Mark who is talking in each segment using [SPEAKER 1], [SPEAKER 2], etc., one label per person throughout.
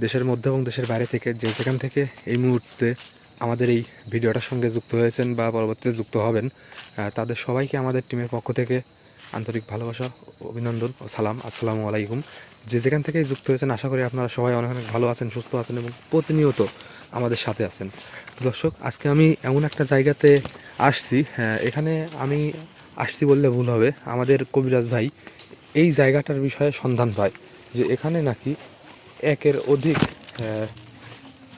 [SPEAKER 1] দেশের মধ্যে এবং দেশের বাইরে থেকে যে যেখান থেকে এই মুহূর্তে আমাদের এই ভিডিওটার সঙ্গে যুক্ত হয়েছেন বা পরবর্তীতে যুক্ত হবেন, তাদের সবাইকে আমাদের টিমের পক্ষ থেকে আন্তরিক ভালোবাসা, অভিনন্দন ও সালাম। আসসালামু আলাইকুম। যে যেখান থেকে যুক্ত হয়েছেন আশা করি আপনারা সবাই অনেক অনেক ভালো আছেন, সুস্থ আছেন এবং প্রতিনিয়ত আমাদের সাথে আছেন। দর্শক, আজকে আমি এমন একটা জায়গাতে আসছি, এখানে আমি আসছি বললে ভুল হবে, আমাদের কবিরাজ ভাই এই জায়গাটার বিষয়ে সন্ধান পায় যে এখানে নাকি একের অধিক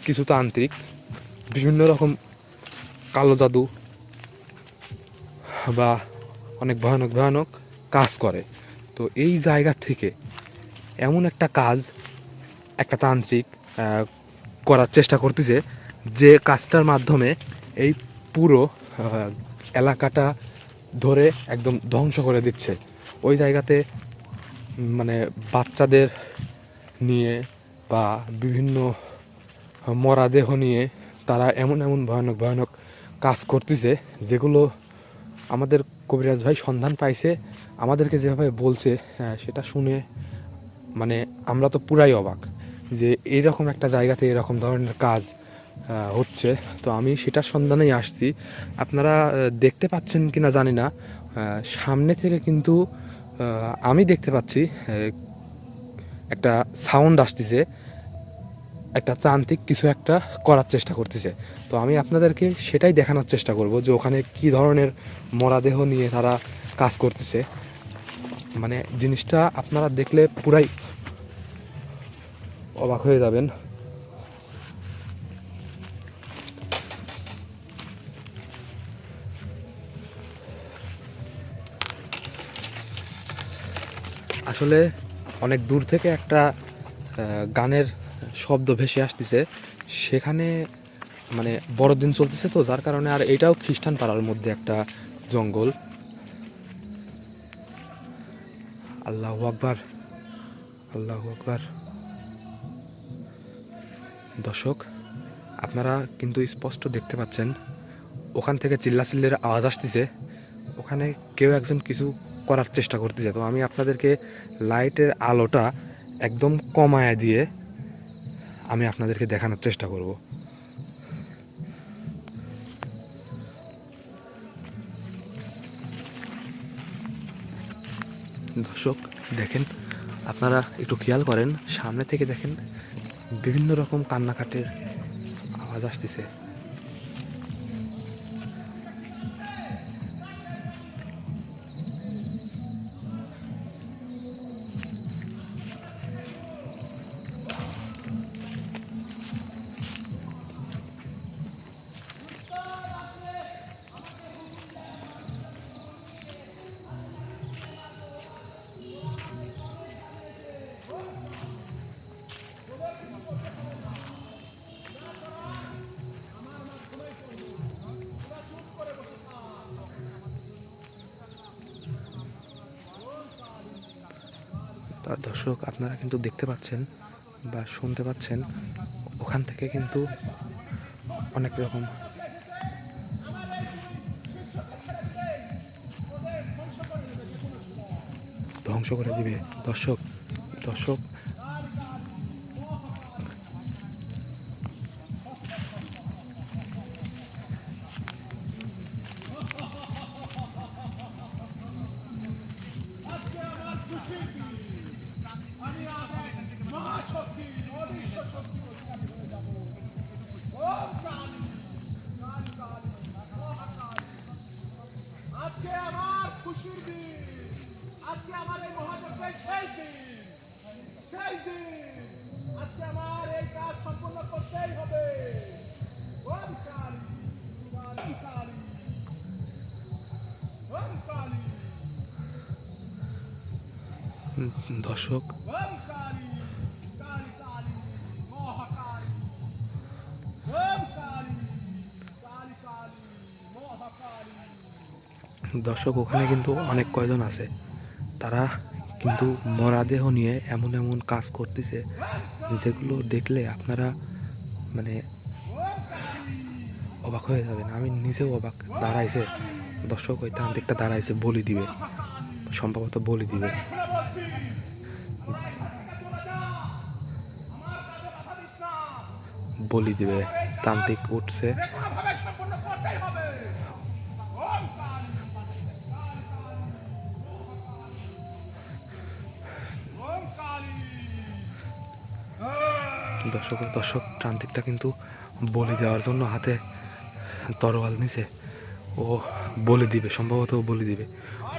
[SPEAKER 1] কিছু তান্ত্রিক বিভিন্ন রকম কালো জাদু বা অনেক ভয়ানক ভয়ানক কাজ করে। তো এই জায়গা থেকে এমন একটা কাজ একটা তান্ত্রিক করার চেষ্টা করতেছে যে কাজটার মাধ্যমে এই পুরো এলাকাটা ধরে একদম ধ্বংস করে দিচ্ছে। ওই জায়গাতে মানে বাচ্চাদের নিয়ে বা বিভিন্ন মরা দেহ নিয়ে তারা এমন এমন ভয়ানক ভয়ানক কাজ করতেছে যেগুলো আমাদের কবিরাজ ভাই সন্ধান পাইছে, আমাদেরকে যেভাবে বলছে সেটা শুনে মানে আমরা তো পুরাই অবাক যে এইরকম একটা জায়গাতে এরকম ধরনের কাজ হচ্ছে। তো আমি সেটার সন্ধানেই আসছি। আপনারা দেখতে পাচ্ছেন কি না জানি না, সামনে থেকে কিন্তু আমি দেখতে পাচ্ছি একটা সাউন্ড আসতেছে, একটা তান্ত্রিক কিছু একটা করার চেষ্টা করতেছে। তো আমি আপনাদেরকে সেটাই দেখানোর চেষ্টা করব যে ওখানে কি ধরনের মরাদেহ নিয়ে তারা কাজ করতেছে। মানে জিনিসটা আপনারা দেখলে পুরাই অবাক হয়ে যাবেন। আসলে অনেক দূর থেকে একটা গানের শব্দ ভেসে আসতেছে, সেখানে মানে বড়দিন চলতেছে তো যার কারণে। আর এটাও খ্রিস্টান পাড়ার মধ্যে একটা জঙ্গল। আল্লাহু আকবার, আল্লাহু আকবার। দর্শক, আপনারা কিন্তু স্পষ্ট দেখতে পাচ্ছেন ওখান থেকে চিল্লাচিল্লির আওয়াজ আসতেছে, ওখানে কেউ একজন কিছু করার চেষ্টা করতেছে। তো আমি আপনাদেরকে লাইটের আলোটা একদম কমায় দিয়ে আমি আপনাদেরকে দেখানোর চেষ্টা করব। দর্শক দেখেন, আপনারা একটু খেয়াল করেন, সামনে থেকে দেখেন বিভিন্ন রকম কান্নাকাটির আওয়াজ আসতেছে। তা দর্শক, আপনারা কিন্তু দেখতে পাচ্ছেন বা শুনতে পাচ্ছেন ওখান থেকে কিন্তু অনেক রকম ধ্বংস করে দিবে। দর্শক, দর্শক,
[SPEAKER 2] আজকে আমার খুশির দিন, আজকে আমার এই মহাযজ্ঞের সেই দিন, সেই দিন। আজকে আমার এই কাজ সম্পূর্ণ করতেই হবে। ওম কালী, ওম কালী, ওম কালী,
[SPEAKER 1] দর্শক,
[SPEAKER 2] ওম কালী, কালী কালী, মহাকালী, ওম কালী, কালী কালী, মহাকালী।
[SPEAKER 1] দর্শক, ওখানে কিন্তু অনেক কয়জন আছে, তারা কিন্তু মরাদেহ নিয়ে এমন এমন কাজ করতেছে যেগুলো দেখলে আপনারা মানে অবাক হয়ে যাবেন। আমি নিজেও অবাক। দাঁড়াইছে দর্শক, ওই তান্ত্রিকটা দাঁড়াইছে, বলি দিবে, সম্ভবত বলি দিবে। বলি দিবে। তান্ত্রিক উঠছে।
[SPEAKER 2] যে কোনোভাবে সম্পূর্ণ করতেই হবে। ওম কালী, ওম কালী।
[SPEAKER 1] দর্শক তান্ত্রিকটা কিন্তু বলি দেওয়ার জন্য হাতে তরোয়াল নিছে। ও বলি দিবে, সম্ভবত ও বলি দিবে।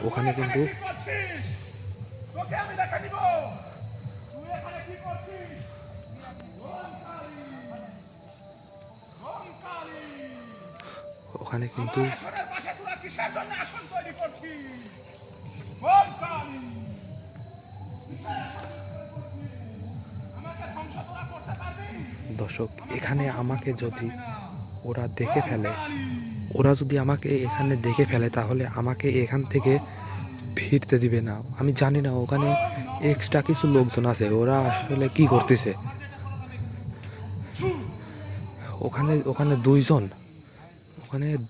[SPEAKER 1] ওখানে কিন্তু
[SPEAKER 2] কি করছিস? তোকে আমি দেখা দিব। তুই এখানে কি করছিস? ওম কালী, ওম কালী।
[SPEAKER 1] ওখানে কিন্তু
[SPEAKER 2] আমার আসনের পাশে তোরা কিসের জন্য আসন তৈরি করছিস? ওম কালী। আমাকে ধ্বংস তোরা করতে পারবি?
[SPEAKER 1] দর্শক এখানে আমাকে যদি ওরা দেখে
[SPEAKER 2] ওম
[SPEAKER 1] ফেলে,
[SPEAKER 2] কালী।
[SPEAKER 1] ওরা যদি আমাকে এখানে দেখে ফেলে তাহলে আমাকে এখান থেকে ফিরতে দিবে না। আমি জানি না ওখানে এক্সট্রা কিছু লোকজন আছে, ওরা আসলে কি করতেছে। ওখানে ওখানে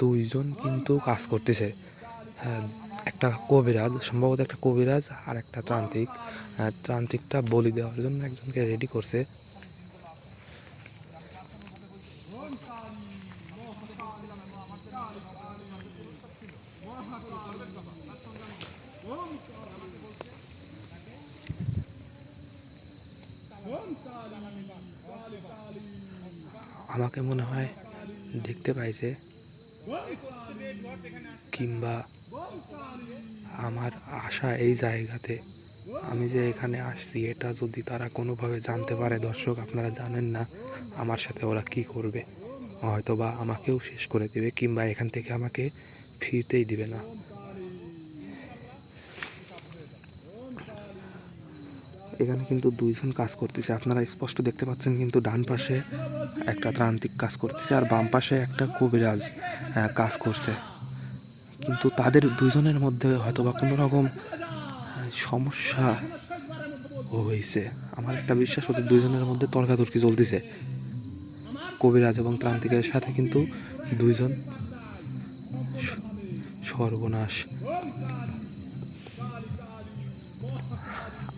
[SPEAKER 1] দুইজন কিন্তু কাজ করতেছে। হ্যাঁ, একটা কবিরাজ, সম্ভবত একটা কবিরাজ আর একটা তান্ত্রিক। তান্ত্রিকটা বলি দেওয়ার জন্য একজনকে রেডি করছে। আমাকে মনে হয় দেখতে পাইছে, কিংবা আমার আশা এই জায়গাতে, আমি যে এখানে আসছি এটা যদি তারা কোনোভাবে জানতে পারে, দর্শক আপনারা জানেন না আমার সাথে ওরা কি করবে। হয়তো বা আমাকেও শেষ করে দেবে, কিংবা এখান থেকে আমাকে ফিরতেই দিবে না। এখানে কিন্তু দুইজন কাজ করতেছে, আপনারা স্পষ্ট দেখতে পাচ্ছেন। কিন্তু ডান পাশে একটা তান্ত্রিক কাজ করতেছে আর বাম পাশে একটা কবিরাজ কাজ করছে। কিন্তু তাদের দুইজনের মধ্যে হয়তো বা কোনো রকম সমস্যা হয়েছে। আমার একটা বিশ্বাস, ওদের দুইজনের মধ্যে তর্কাতর্কি চলতেছে। কবিরাজ এবং তান্ত্রিকের সাথে কিন্তু দুইজন সর্বনাশ।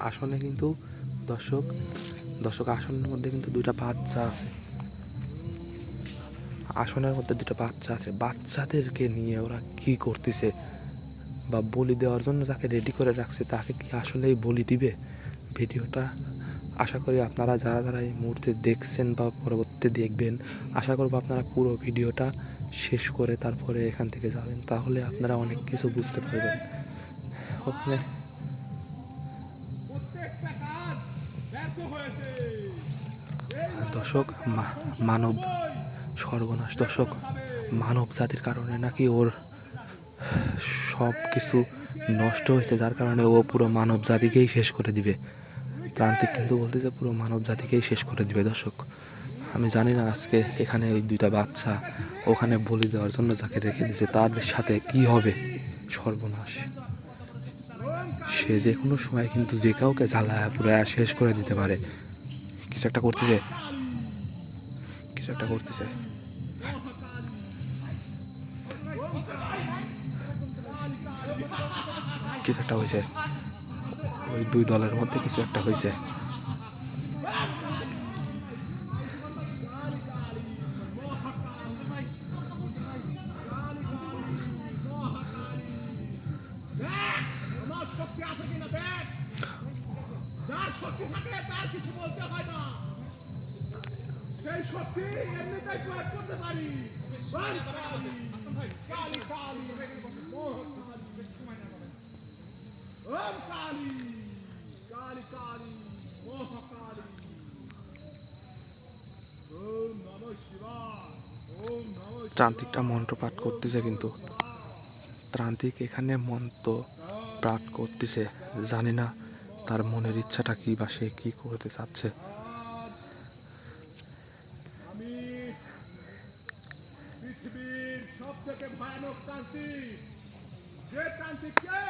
[SPEAKER 1] আসনে কিন্তু দর্শক আসনের মধ্যে কিন্তু দুইটা বাচ্চা আছে। আসনের মধ্যে দুটো বাচ্চা আছে। বাচ্চাদেরকে নিয়ে ওরা কি করতেছে, বা বলি দেওয়ার জন্য যাকে রেডি করে রাখছে তাকে কি আসলেই বলি দিবে? ভিডিওটা আশা করি আপনারা যারা যারা এই মুহূর্তে দেখছেন বা পরবর্তীতে দেখবেন, আশা করব আপনারা পুরো ভিডিওটা শেষ করে তারপরে এখান থেকে যাবেন, তাহলে আপনারা অনেক কিছু বুঝতে পারবেন। ওখানে
[SPEAKER 2] প্রত্যেকটা কাজ ব্যর্থ হয়েছে।
[SPEAKER 1] দর্শক মানব সর্বনাশ। দর্শক মানব জাতির কারণে নাকি ওর সব কিছু নষ্ট হয়েছে, যার কারণে ও পুরো মানব জাতিকেই শেষ করে দিবে। তান্ত্রিক কিন্তু বলতেছে পুরো মানব জাতিকেই শেষ করে দিবে। দর্শক আমি জানি না আজকে এখানে ওই দুইটা বাচ্চা ওখানে বলি দেওয়ার জন্য যাকে রেখে দিয়েছে তাদের সাথে কি হবে। সর্বনাশ, সে যে কোনো সময় কিন্তু যে কাউকে জ্বালায় পুরো শেষ করে দিতে পারে। কিছু একটা করতেছে, কিছু একটা করতেছে। কিছু একটা হয়েছে, ওই দুই দলের মধ্যে কিছু একটা হয়েছে।
[SPEAKER 2] আমার শক্তি আছে কিনা দেখ। যার শক্তি থাকে তার কিছু বলতে হয় না। সেই শক্তি এমনিতেই প্রয়োগ করতে পারি। কালী কালী কালী ওম কালী কালী কালী মহাকালী। ওম নমঃ শিবায়, ওম নমঃ শিবায়।
[SPEAKER 1] তান্ত্রিকটা মন্ত্র পাঠ করতেছে, কিন্তু তান্ত্রিক এখানে মন্ত্র পাঠ করতেছে, জানি না তার মনের ইচ্ছাটা কি বা সে কি করতে চাচ্ছে।
[SPEAKER 2] আমি পৃথিবীর সব থেকে ভয়ানক তান্ত্রিক। যে তান্ত্রিককে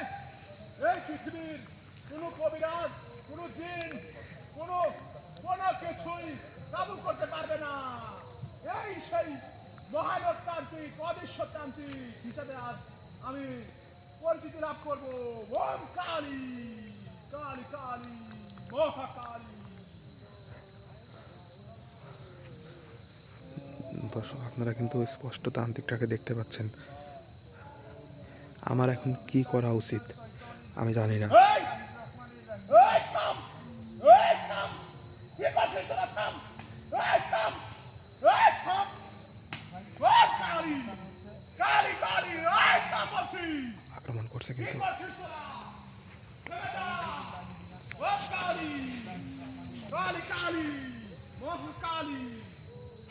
[SPEAKER 2] এই পৃথিবীর কোনো কবিরাজ, কোনো জিন, কোনো কোনো কিছুই কাবু করতে পারবে না। এই সেই ভয়ানক তান্ত্রিক, অদৃশ্য তান্ত্রিক হিসাবে আজ আমি পরিচিতি লাভ করবো। ওম কালী কালী কালী মহাকালী।
[SPEAKER 1] দর্শক আপনারা কিন্তু স্পষ্ট তান্ত্রিকটাকে দেখতে পাচ্ছেন। আমার এখন কি করা উচিত আমি জানি না।
[SPEAKER 2] এই এই থাম, এই থাম, কি করছিস তোরা? থাম, এই থাম, এই থাম, এই কালি, কালি, কালি, এই থাম বলছি।
[SPEAKER 1] আক্রমণ করছে
[SPEAKER 2] কি
[SPEAKER 1] কিন্তু।
[SPEAKER 2] করছিস তোরা? ছেড়ে যা, ও কালি, কালি, কালি, মহাকালি,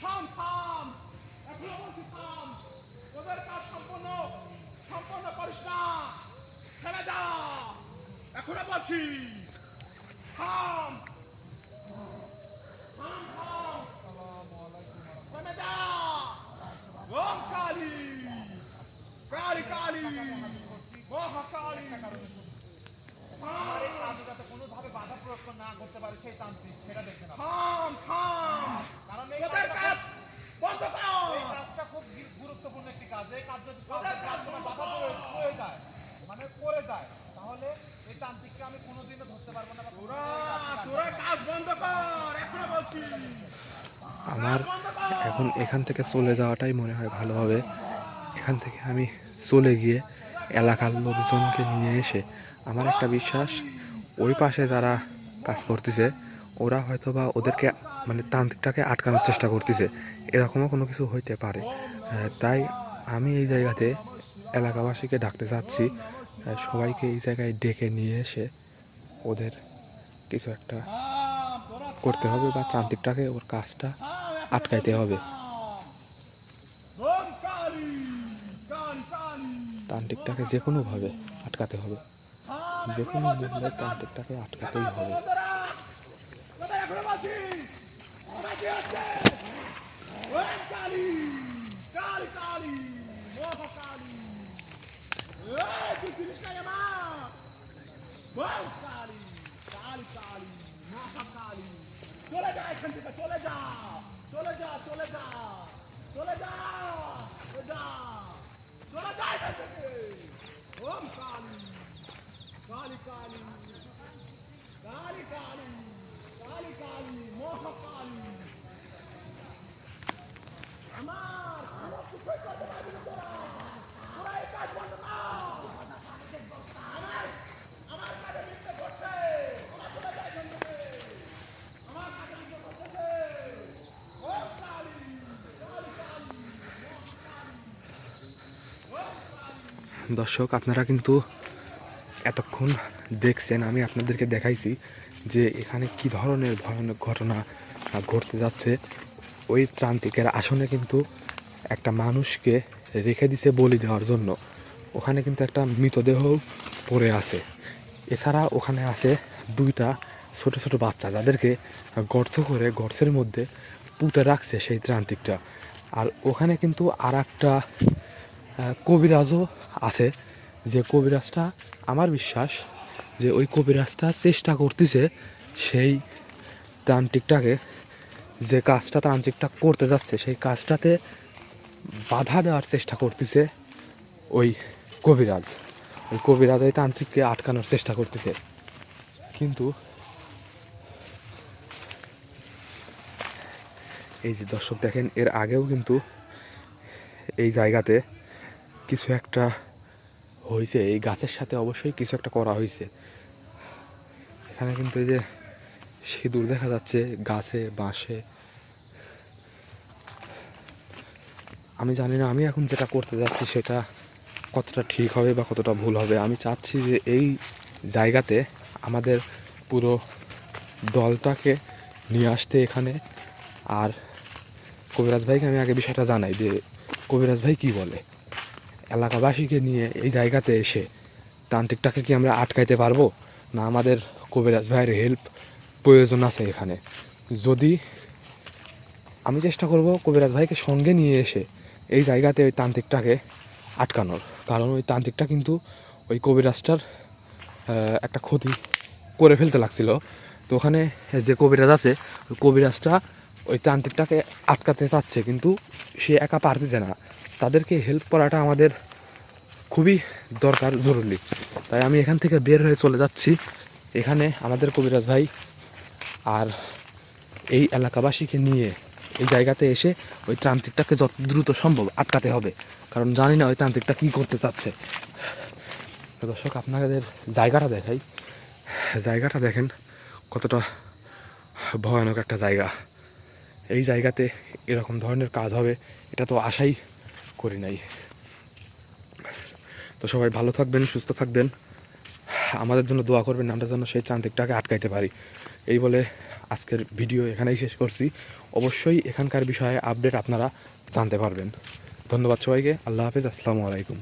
[SPEAKER 2] থাম, থাম, এখনো বলছি থাম, তোদের কাজ সম্পন্ন করিস না, ছেড়ে যা, এখনো বলছি থাম, থাম, থাম, থেমে যা, ওম কালী, কালী, কালী, মহাকালী,
[SPEAKER 3] আমার এই কাজে যাতে কোনোভাবে বাধা প্রয়োগ না করতে পারে সেই তান্ত্রিক সেটা দেখবেন আপনি।
[SPEAKER 2] থাম, থাম,
[SPEAKER 3] কারণ এই
[SPEAKER 2] তোদের কাজ বন্ধ কর।
[SPEAKER 3] কাজটা খুব গুরুত্বপূর্ণ একটি কাজ। এই কাজ যদি
[SPEAKER 2] তোদের কাজ
[SPEAKER 3] কোনো
[SPEAKER 2] বন্ধ
[SPEAKER 3] বাধা
[SPEAKER 2] কর।
[SPEAKER 3] পড়ে যায়, মানে পড়ে যায়, তাহলে এই তান্ত্রিককে আমি কোনোদিনও ধরতে পারবো না বা
[SPEAKER 2] তোরা তোরা কাজ বন্ধ কর, এখনো বলছি
[SPEAKER 1] আমার এখন এখান থেকে চলে যাওয়াটাই মনে হয় ভালো হবে। এখান থেকে আমি চলে গিয়ে এলাকার লোকজনকে নিয়ে এসে, আমার একটা বিশ্বাস ওই পাশে যারা কাজ করতেছে ওরা হয়তো বা ওদেরকে মানে তান্ত্রিকটাকে আটকানোর চেষ্টা করতেছে, এরকমও কোনো কিছু হইতে পারে। তাই আমি এই জায়গাতে এলাকাবাসীকে ডাকতে চাচ্ছি, সবাইকে এই জায়গায় ডেকে নিয়ে এসে ওদের কিছু একটা করতে হবে বা তান্ত্রিকটাকে ওর কাজটা আটকাইতে হবে।
[SPEAKER 2] ওম কালী, কালী, কালী,
[SPEAKER 1] তান্ত্রিকটাকে যে কোনোভাবে আটকাতে হবে,
[SPEAKER 2] থাম,
[SPEAKER 1] যে
[SPEAKER 2] এখনো
[SPEAKER 1] কোনো
[SPEAKER 2] বলছি
[SPEAKER 1] মূল্যে
[SPEAKER 2] তোদের কাজ।
[SPEAKER 1] তান্ত্রিকটাকে আটকাতেই হবে।
[SPEAKER 2] তোদের এখনো বলছি, তোরা কি হচ্ছে? ওম কালী, কালী, কালী, মহাকালী, এই তুই চিনিস না আমার? ওম কালী, কালী, কালী, মহাকালী, চলে যা এখান থেকে, চলে যা, চলে যা, চলে যা, চলে যা, চলে যা, চলে যা এখান থেকে। ওম কালী, কালী, কালী, কালী, কালী, কালী, কালী, মহাকালী, আমার কোনো কিছুই করতে পারবি না তোরা। তোরা এই কাজ বন্ধ কর। আমার কাজে বিঘ্ন ঘটছে। তোরা চলে যা এখান থেকে। আমার কাজে বিঘ্ন ঘটছে। ওম কালী, কালী, কালী,
[SPEAKER 1] দর্শক আপনারা কিন্তু এতক্ষণ দেখছেন, আমি আপনাদেরকে দেখাইছি যে এখানে কি ধরনের ভয়ানক ঘটনা ঘটতে যাচ্ছে। ওই তান্ত্রিকের আসনে কিন্তু একটা মানুষকে রেখে দিছে বলি দেওয়ার জন্য, ওখানে কিন্তু একটা মৃতদেহ পড়ে আছে। এছাড়া ওখানে আছে দুইটা ছোট ছোট বাচ্চা যাদেরকে গর্ত করে গর্তের মধ্যে পুঁতে রাখছে সেই তান্ত্রিকটা। আর ওখানে কিন্তু আর একটা কবিরাজও আছে, যে কবিরাজটা আমার বিশ্বাস যে ওই কবিরাজটা চেষ্টা করতেছে সেই তান্ত্রিকটাকে, যে কাজটা তান্ত্রিকটা করতে যাচ্ছে সেই কাজটাতে বাধা দেওয়ার চেষ্টা করতেছে ওই কবিরাজ। ওই কবিরাজ ওই তান্ত্রিককে আটকানোর চেষ্টা করতেছে, কিন্তু এই যে দর্শক দেখেন এর আগেও কিন্তু এই জায়গাতে কিছু একটা হয়েছে, এই গাছের সাথে অবশ্যই কিছু একটা করা হয়েছে। এখানে কিন্তু এই যে সিঁদুর দেখা যাচ্ছে গাছে বাঁশে। আমি জানি না আমি এখন যেটা করতে যাচ্ছি সেটা কতটা ঠিক হবে বা কতটা ভুল হবে। আমি চাচ্ছি যে এই জায়গাতে আমাদের পুরো দলটাকে নিয়ে আসতে এখানে। আর কবিরাজ ভাইকে আমি আগে বিষয়টা জানাই যে কবিরাজ ভাই কি বলে, এলাকাবাসীকে নিয়ে এই জায়গাতে এসে তান্ত্রিকটাকে কি আমরা আটকাইতে পারবো, না আমাদের কবিরাজ ভাইয়ের হেল্প প্রয়োজন আছে এখানে। যদি আমি চেষ্টা করব কবিরাজ ভাইকে সঙ্গে নিয়ে এসে এই জায়গাতে ওই তান্ত্রিকটাকে আটকানোর, কারণ ওই তান্ত্রিকটা কিন্তু ওই কবিরাজটার একটা ক্ষতি করে ফেলতে লাগছিল। তো ওখানে যে কবিরাজ আছে ওই কবিরাজটা ওই তান্ত্রিকটাকে আটকাতে চাচ্ছে, কিন্তু সে একা পারতেছে না। তাদেরকে হেল্প করাটা আমাদের খুবই দরকার, জরুরি। তাই আমি এখান থেকে বের হয়ে চলে যাচ্ছি। এখানে আমাদের কবিরাজ ভাই আর এই এলাকাবাসীকে নিয়ে এই জায়গাতে এসে ওই তান্ত্রিকটাকে যত দ্রুত সম্ভব আটকাতে হবে, কারণ জানি না ওই তান্ত্রিকটা কী করতে চাচ্ছে। তো দর্শক আপনাদের জায়গাটা দেখাই, জায়গাটা দেখেন কতটা ভয়ানক একটা জায়গা। এই জায়গাতে এরকম ধরনের কাজ হবে এটা তো আশাই করি নাই। তো সবাই ভালো থাকবেন, সুস্থ থাকবেন, আমাদের জন্য দোয়া করবেন, আমরা যেন সেই তান্ত্রিকটাকে আটকাইতে পারি। এই বলে আজকের ভিডিও এখানেই শেষ করছি। অবশ্যই এখানকার বিষয়ে আপডেট আপনারা জানতে পারবেন। ধন্যবাদ সবাইকে। আল্লাহ হাফেজ। আসসালামু আলাইকুম।